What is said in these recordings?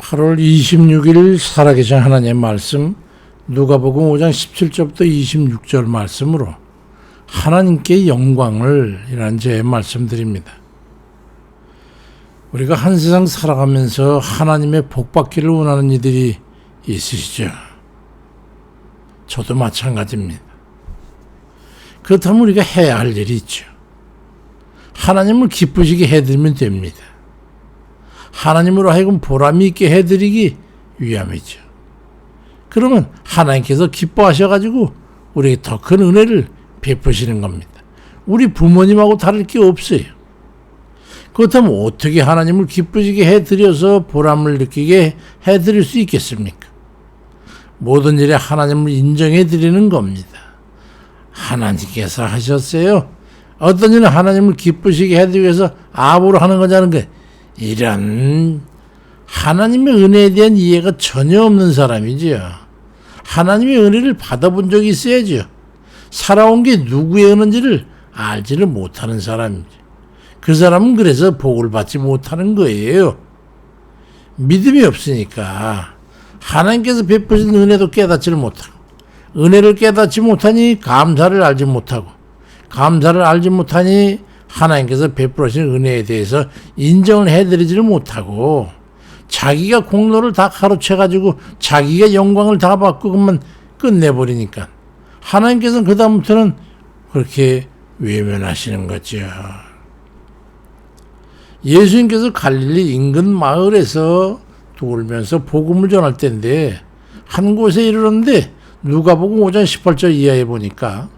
8월 26일 살아계신 하나님의 말씀 누가복음 5장 17절부터 26절 말씀으로 하나님께 영광을 이라는 제 말씀드립니다. 우리가 한 세상 살아가면서 하나님의 복받기를 원하는 이들이 있으시죠. 저도 마찬가지입니다. 그렇다면 우리가 해야 할 일이 있죠. 하나님을 기쁘시게 해드리면 됩니다. 하나님으로 하여금 보람이 있게 해드리기 위함이죠. 그러면 하나님께서 기뻐하셔가지고 우리에게 더 큰 은혜를 베푸시는 겁니다. 우리 부모님하고 다를 게 없어요. 그렇다면 어떻게 하나님을 기쁘시게 해드려서 보람을 느끼게 해드릴 수 있겠습니까? 모든 일에 하나님을 인정해드리는 겁니다. 하나님께서 하셨어요. 어떤 일은 하나님을 기쁘시게 해드리기 위해서 아부로 하는 거냐는 게 이런 하나님의 은혜에 대한 이해가 전혀 없는 사람이지요. 하나님의 은혜를 받아본 적이 있어야죠. 살아온 게 누구의 은혜인지를 알지를 못하는 사람이죠. 그 사람은 그래서 복을 받지 못하는 거예요. 믿음이 없으니까 하나님께서 베푸신 은혜도 깨닫지를 못하고, 은혜를 깨닫지 못하니 감사를 알지 못하고, 감사를 알지 못하니 하나님께서 베풀으신 은혜에 대해서 인정을 해드리지를 못하고, 자기가 공로를 다 가로채가지고 자기가 영광을 다 받고 그만 끝내버리니까 하나님께서는 그 다음부터는 그렇게 외면하시는 거죠. 예수님께서 갈릴리 인근 마을에서 돌면서 복음을 전할 때인데 한 곳에 이르렀는데 누가복음 5장 18절 이하에 보니까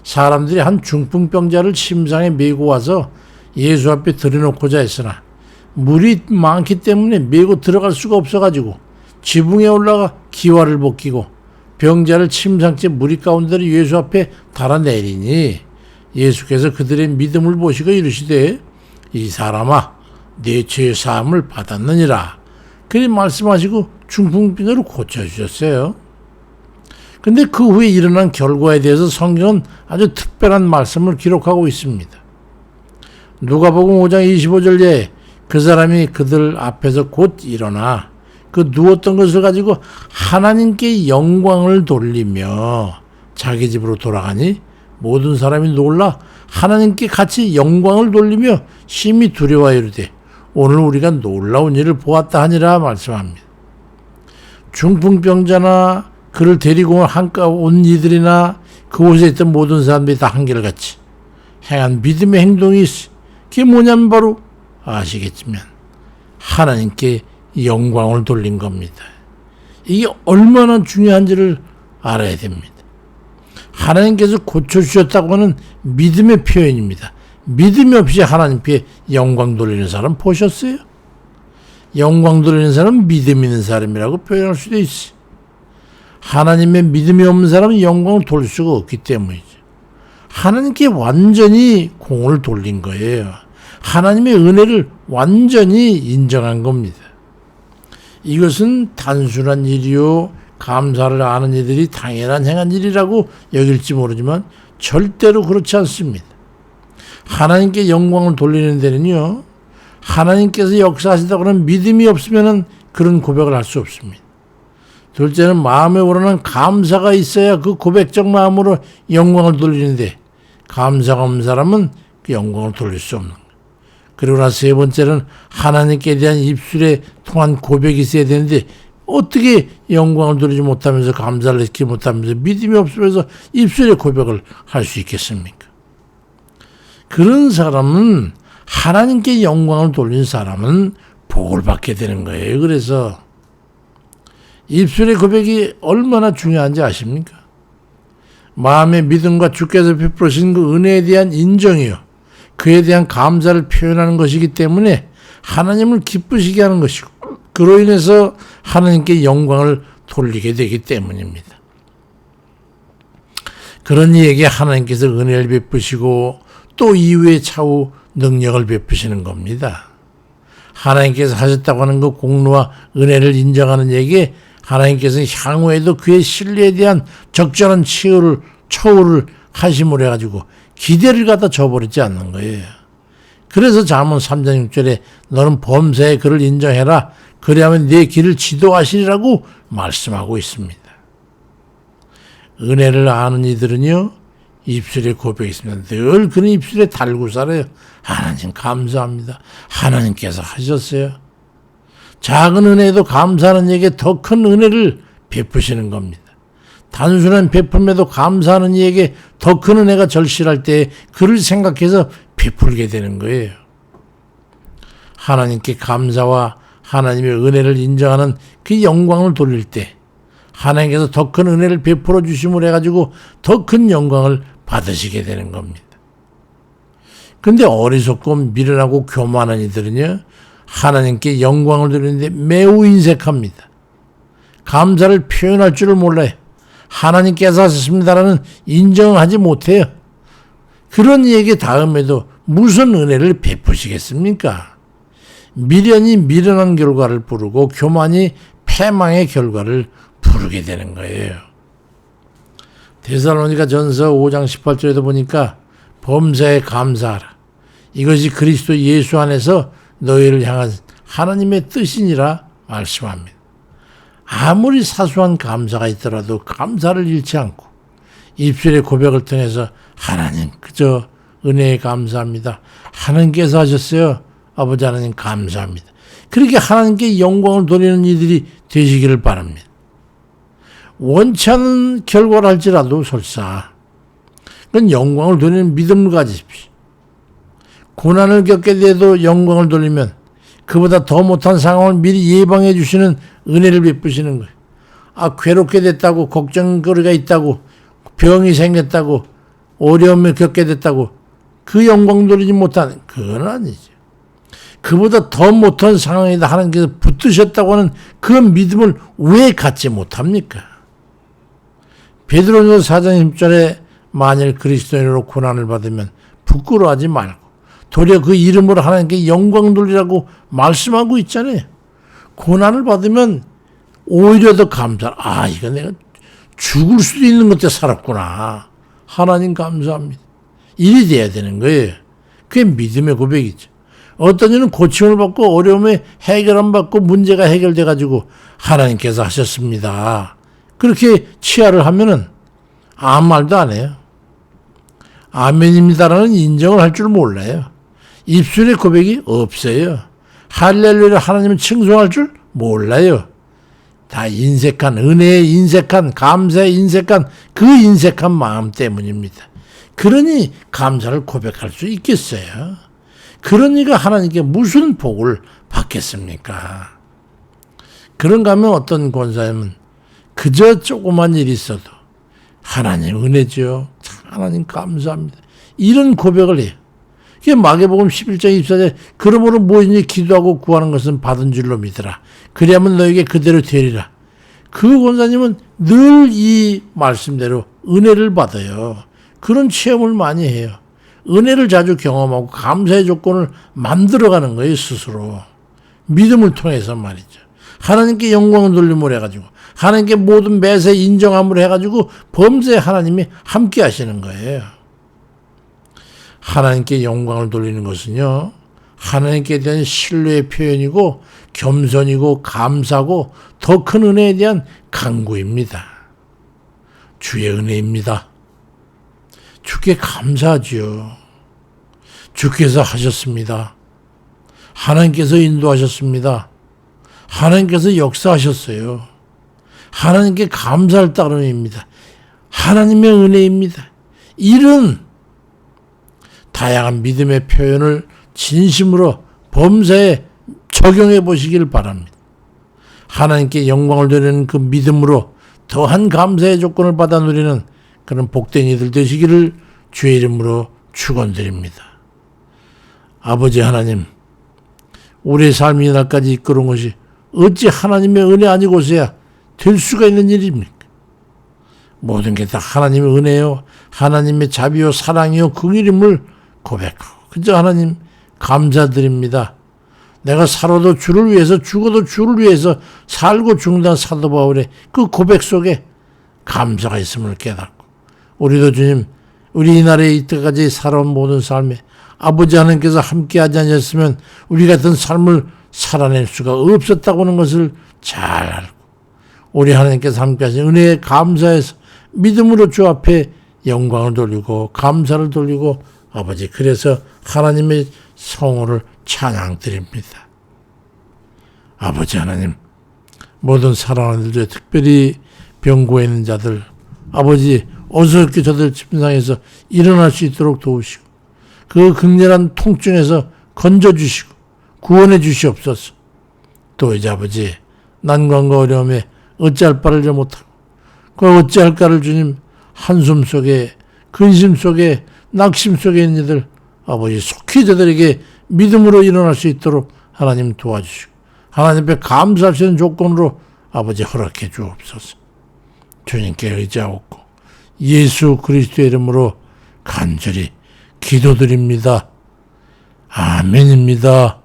사람들이 한 중풍병자를 침상에 메고 와서 예수 앞에 들여놓고자 했으나 물이 많기 때문에 메고 들어갈 수가 없어가지고 지붕에 올라가 기와를 벗기고 병자를 침상째 무리 가운데로 예수 앞에 달아내리니 예수께서 그들의 믿음을 보시고 이르시되 이 사람아 내 죄 사함을 받았느니라 그리 말씀하시고 중풍병자를 고쳐주셨어요. 근데 그 후에 일어난 결과에 대해서 성경은 아주 특별한 말씀을 기록하고 있습니다. 누가복음 5장 25절에 그 사람이 그들 앞에서 곧 일어나 그 누웠던 것을 가지고 하나님께 영광을 돌리며 자기 집으로 돌아가니 모든 사람이 놀라 하나님께 같이 영광을 돌리며 심히 두려워하여 이르되 오늘 우리가 놀라운 일을 보았다 하니라 말씀합니다. 중풍병자나 그를 데리고 한가 온 이들이나 그곳에 있던 모든 사람들이 다 한결같이 행한 믿음의 행동이 있어. 그게 뭐냐면 바로 아시겠지만 하나님께 영광을 돌린 겁니다. 이게 얼마나 중요한지를 알아야 됩니다. 하나님께서 고쳐주셨다고 하는 믿음의 표현입니다. 믿음이 없이 하나님께 영광 돌리는 사람 보셨어요? 영광 돌리는 사람은 믿음 있는 사람이라고 표현할 수도 있어요. 하나님의 믿음이 없는 사람은 영광을 돌릴 수가 없기 때문이죠. 하나님께 완전히 공을 돌린 거예요. 하나님의 은혜를 완전히 인정한 겁니다. 이것은 단순한 일이요 감사를 아는 이들이 당연한 행한 일이라고 여길지 모르지만 절대로 그렇지 않습니다. 하나님께 영광을 돌리는 데는요 하나님께서 역사하시다고 하는 믿음이 없으면 그런 고백을 할 수 없습니다. 둘째는 마음에 우러난 감사가 있어야 그 고백적 마음으로 영광을 돌리는데 감사가 없는 사람은 그 영광을 돌릴 수 없는 거예요. 그리고 나서 세 번째는 하나님께 대한 입술에 통한 고백이 있어야 되는데 어떻게 영광을 돌리지 못하면서 감사를 느끼지 못하면서 믿음이 없으면서 입술에 고백을 할 수 있겠습니까? 그런 사람은 하나님께 영광을 돌린 사람은 복을 받게 되는 거예요. 그래서 입술의 고백이 얼마나 중요한지 아십니까? 마음의 믿음과 주께서 베풀으신 그 은혜에 대한 인정이요 그에 대한 감사를 표현하는 것이기 때문에 하나님을 기쁘시게 하는 것이고 그로 인해서 하나님께 영광을 돌리게 되기 때문입니다. 그런 이에게 하나님께서 은혜를 베푸시고 또 이후에 차후 능력을 베푸시는 겁니다. 하나님께서 하셨다고 하는 그 공로와 은혜를 인정하는 이에게 하나님께서는 향후에도 그의 신뢰에 대한 적절한 처우를 하심으로 해가지고 기대를 갖다 줘버리지 않는 거예요. 그래서 잠언 3장 6절에 너는 범사에 그를 인정해라. 그리하면 네 길을 지도하시리라고 말씀하고 있습니다. 은혜를 아는 이들은요, 입술에 고백이 있습니다. 늘 그는 입술에 달고 살아요. 하나님 감사합니다. 하나님께서 하셨어요. 작은 은혜에도 감사하는 이에게 더 큰 은혜를 베푸시는 겁니다. 단순한 베품에도 감사하는 이에게 더 큰 은혜가 절실할 때 그를 생각해서 베풀게 되는 거예요. 하나님께 감사와 하나님의 은혜를 인정하는 그 영광을 돌릴 때 하나님께서 더 큰 은혜를 베풀어 주심을 해가지고 더 큰 영광을 받으시게 되는 겁니다. 근데 어리석고 미련하고 교만한 이들은요, 하나님께 영광을 돌리는데 매우 인색합니다. 감사를 표현할 줄을 몰라요. 하나님께서 하셨습니다라는 인정을 하지 못해요. 그런 이에게 다음에도 무슨 은혜를 베푸시겠습니까? 미련이 미련한 결과를 부르고 교만이 패망의 결과를 부르게 되는 거예요. 데살로니가 전서 5장 18절에도 보니까 범사에 감사하라. 이것이 그리스도 예수 안에서 너희를 향한 하나님의 뜻이니라 말씀합니다. 아무리 사소한 감사가 있더라도 감사를 잃지 않고 입술의 고백을 통해서 하나님 그저 은혜에 감사합니다. 하나님께서 하셨어요. 아버지 하나님 감사합니다. 그렇게 하나님께 영광을 돌리는 이들이 되시기를 바랍니다. 원치 않은 결과를 할지라도 설사 그건 영광을 돌리는 믿음을 가지십시오. 고난을 겪게 돼도 영광을 돌리면 그보다 더 못한 상황을 미리 예방해 주시는 은혜를 베푸시는 거예요. 아, 괴롭게 됐다고, 걱정거리가 있다고, 병이 생겼다고, 어려움을 겪게 됐다고 그 영광 돌리지 못하는, 그건 아니죠. 그보다 더 못한 상황이다 하나님께서 붙드셨다고 하는 그 믿음을 왜 갖지 못합니까? 베드로전서 4장 10절에 만일 그리스도인으로 고난을 받으면 부끄러워하지 말고 도리어 그 이름으로 하나님께 영광 돌리라고 말씀하고 있잖아요. 고난을 받으면 오히려 더 감사. 아, 이거 내가 죽을 수도 있는 것때 살았구나. 하나님 감사합니다. 일이 돼야 되는 거예요. 그게 믿음의 고백이죠. 어떤 이는 고침을 받고 어려움에 해결 안 받고 문제가 해결돼 가지고 하나님께서 하셨습니다. 그렇게 치하를 하면은 아무 말도 안 해요. 아멘입니다라는 인정을 할 줄 몰라요. 입술의 고백이 없어요. 할렐루야 하나님을 칭송할 줄 몰라요. 다 인색한, 은혜에 인색한, 감사에 인색한 그 인색한 마음 때문입니다. 그러니 감사를 고백할 수 있겠어요? 그러니까 하나님께 무슨 복을 받겠습니까? 그런가 하면 어떤 권사님은 그저 조그만 일이 있어도 하나님 은혜죠. 하나님 감사합니다. 이런 고백을 해요. 그게 마태복음 11장 24절에 그러므로 무엇이든지 기도하고 구하는 것은 받은 줄로 믿으라. 그리하면 너에게 그대로 되리라. 그 권사님은 늘 이 말씀대로 은혜를 받아요. 그런 체험을 많이 해요. 은혜를 자주 경험하고 감사의 조건을 만들어가는 거예요. 스스로. 믿음을 통해서 말이죠. 하나님께 영광을 돌림을 해가지고 하나님께 모든 매세 인정함을 해가지고 범사에 하나님이 함께 하시는 거예요. 하나님께 영광을 돌리는 것은요, 하나님께 대한 신뢰의 표현이고 겸손이고 감사고 더 큰 은혜에 대한 간구입니다. 주의 은혜입니다. 주께 감사하지요. 주께서 하셨습니다. 하나님께서 인도하셨습니다. 하나님께서 역사하셨어요. 하나님께 감사할 따름입니다. 하나님의 은혜입니다. 이런 다양한 믿음의 표현을 진심으로 범사에 적용해 보시길 바랍니다. 하나님께 영광을 돌리는 그 믿음으로 더한 감사의 조건을 받아 누리는 그런 복된 이들 되시기를 주의 이름으로 축원드립니다. 아버지 하나님, 우리의 삶이 날까지 이끌어온 것이 어찌 하나님의 은혜 아니고서야 될 수가 있는 일입니까? 모든 게 다 하나님의 은혜요, 하나님의 자비요, 사랑이요, 긍휼임을 고백하고 그저 하나님 감사드립니다. 내가 살아도 주를 위해서 죽어도 주를 위해서 살고 죽는다는 사도 바울의 그 고백 속에 감사가 있음을 깨닫고 우리도 주님, 우리 이 나라에 이때까지 살아온 모든 삶에 아버지 하나님께서 함께하지 않으셨으면 우리 같은 삶을 살아낼 수가 없었다고 하는 것을 잘 알고 우리 하나님께서 함께하신 은혜에 감사해서 믿음으로 주 앞에 영광을 돌리고 감사를 돌리고 아버지 그래서 하나님의 성호를 찬양 드립니다. 아버지 하나님 모든 사랑하는 들 중에 특별히 병고에 있는 자들 아버지 어설프게 저들 침상에서 일어날 수 있도록 도우시고 그 극렬한 통증에서 건져주시고 구원해 주시옵소서. 또 이제 아버지 난관과 어려움에 어찌할 바를 못하고 그 어찌할까를 주님 한숨 속에 근심 속에 낙심 속에 있는 이들 아버지 속히 저들에게 믿음으로 일어날 수 있도록 하나님 도와주시고 하나님 앞에 감사할 수 있는 조건으로 아버지 허락해 주옵소서. 주님께 의지하옵고 예수 그리스도의 이름으로 간절히 기도드립니다. 아멘입니다.